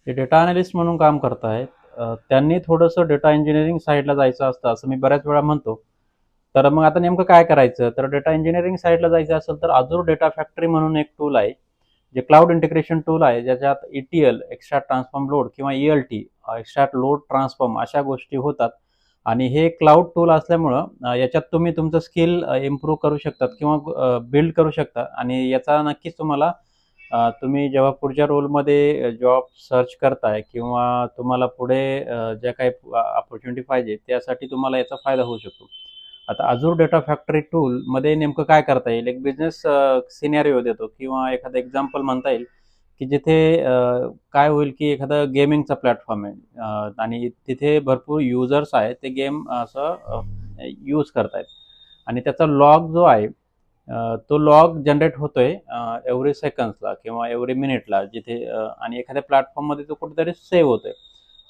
जे data analyst म्हणून काम करत आहेत त्यांनी थोडंसं डेटा इंजिनिअरिंग साईडला जायचं असतं असं मी बऱ्याच वेळा म्हणतो. तर मग आता नेमकं काय करायचं, तर डेटा इंजिनिअरिंग साईडला जायचं असेल तर Azure डेटा फॅक्टरी म्हणून एक टूल आहे, जे क्लाउड इंटिग्रेशन टूल आहे, ज्याच्यात ETL एक्स्ट्रॅक्ट ट्रान्सफॉर्म लोड किंवा ELT एक्स्ट्रॅक्ट लोड ट्रान्सफॉर्म अशा गोष्टी होतात. आणि हे क्लाउड टूल असल्यामुळं याच्यात तुम्ही तुमचं स्किल इम्प्रूव्ह करू शकतात किंवा बिल्ड करू शकता. आणि याचा नक्कीच तुम्हाला तुम्ही जेव्हा पुढच्या रोलमध्ये जॉब सर्च करताय किंवा तुम्हाला पुढे ज्या काही अपॉर्च्युनिटी पाहिजे त्यासाठी तुम्हाला याचा फायदा होऊ शकतो. आता Azure डेटा फॅक्टरी टूलमध्ये नेमकं काय करता येईल, एक बिझनेस सिनेरिओ देतो किंवा एखादं एक्झाम्पल म्हणता येईल, की जिथे काय होईल की एखादं गेमिंगचा प्लॅटफॉर्म आहे आणि तिथे भरपूर युजर्स आहेत, ते गेम असं यूज करतायत आणि त्याचा लॉग जो आहे तो लॉग जनरेट होतोय एव्हरी सेकंड्सला किंवा एव्हरी मिनिटला, जिथे आणि एखाद्या प्लॅटफॉर्ममध्ये तो कुठेतरी सेव्ह होतोय.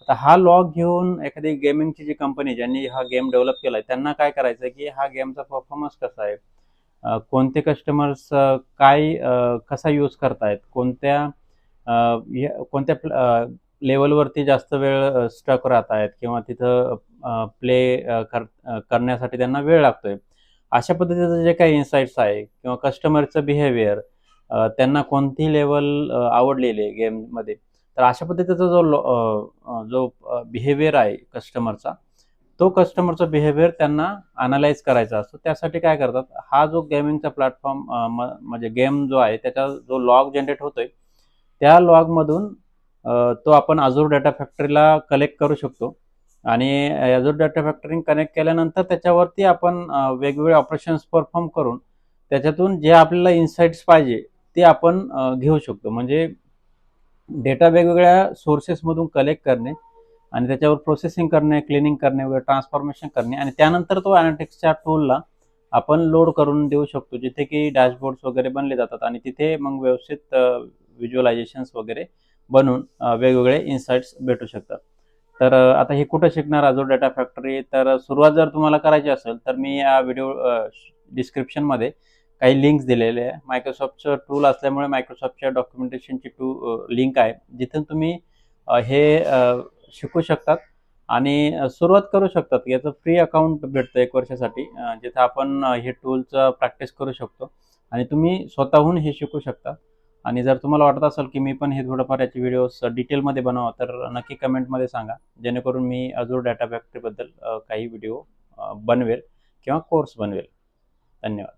आता हा लॉग घेऊन एखादी गेमिंगची जी कंपनी ज्यांनी हा गेम डेव्हलप केलाय त्यांना काय करायचं की हा गेमचा परफॉर्मन्स कसा आहे, कोणते कस्टमर्स काय कसा यूज करतायत, कोणत्या लेवलवरती जास्त वेळ स्टक राहत आहेत किंवा तिथं प्ले करण्यासाठी त्यांना वेळ लागतोय. अशा पद्धतीचं जे काही इन्साइट्स आहे किंवा कस्टमरचं बिहेवियर, त्यांना कोणती लेवल आवडलेली आहे गेममध्ये. तर अशा पद्धतीचा जो बिहेवियर आहे कस्टमरचा, तो कस्टमरचा बिहेवियर त्यांना अनालाइज करायचा असतो. त्यासाठी काय करतात, हा जो गेमिंगचा प्लॅटफॉर्म म्हणजे गेम जो आहे त्याचा जो लॉग जनरेट होतोय, त्या लॉगमधून तो आपण Azure डेटा फॅक्टरीला कलेक्ट करू शकतो. आणि Azure डेटा फॅक्टरी कनेक्ट केल्यानंतर त्याच्यावरती आपण वेगवेगळे ऑपरेशन्स परफॉर्म करून त्याच्यातून जे आपल्याला इन्साइट्स पाहिजे ते आपण घेऊ शकतो. म्हणजे डेटा वेगवेगळ्या सोर्सेसमधून कलेक्ट करणे आणि त्याच्यावर प्रोसेसिंग करणे, क्लिनिंग करणे, वगैरे ट्रान्सफॉर्मेशन करणे आणि त्यानंतर तो अॅनालिटिक्सच्या टूलला आपण लोड करून देऊ शकतो, जिथे की डॅशबोर्ड्स वगैरे बनले जातात आणि तिथे मग व्यवस्थित व्हिज्युअलायझेशन्स वगैरे बनवून वेगवेगळे इन्साइट्स भेटू शकतात. तर आता हे कुठं शिकणार Azure डेटा फॅक्टरी, तर सुरुवात जर तुम्हाला करायची असेल तर मी या व्हिडिओ डिस्क्रिप्शनमध्ये काही लिंक्स दिलेले आहे. मायक्रोसॉफ्टचं टूल असल्यामुळे मायक्रोसॉफ्टच्या डॉक्युमेंटेशनची लिंक आहे, जिथून तुम्ही हे शिकू शकतात आणि सुरुवात करू शकतात. याचं फ्री अकाउंट भेटतं 1 वर्षासाठी, जिथं आपण हे टूलचं प्रॅक्टिस करू शकतो आणि तुम्ही स्वतःहून हे शिकू शकता. आणि जर तुम्हाला वाटत असेल की मी पण हे थोडंफार याचे व्हिडिओज डिटेलमध्ये बनवावं, तर नक्की कमेंटमध्ये सांगा, जेणेकरून मी Azure डेटा फॅक्टरीबद्दल काही व्हिडिओ बनवेल किंवा कोर्स बनवेल. धन्यवाद.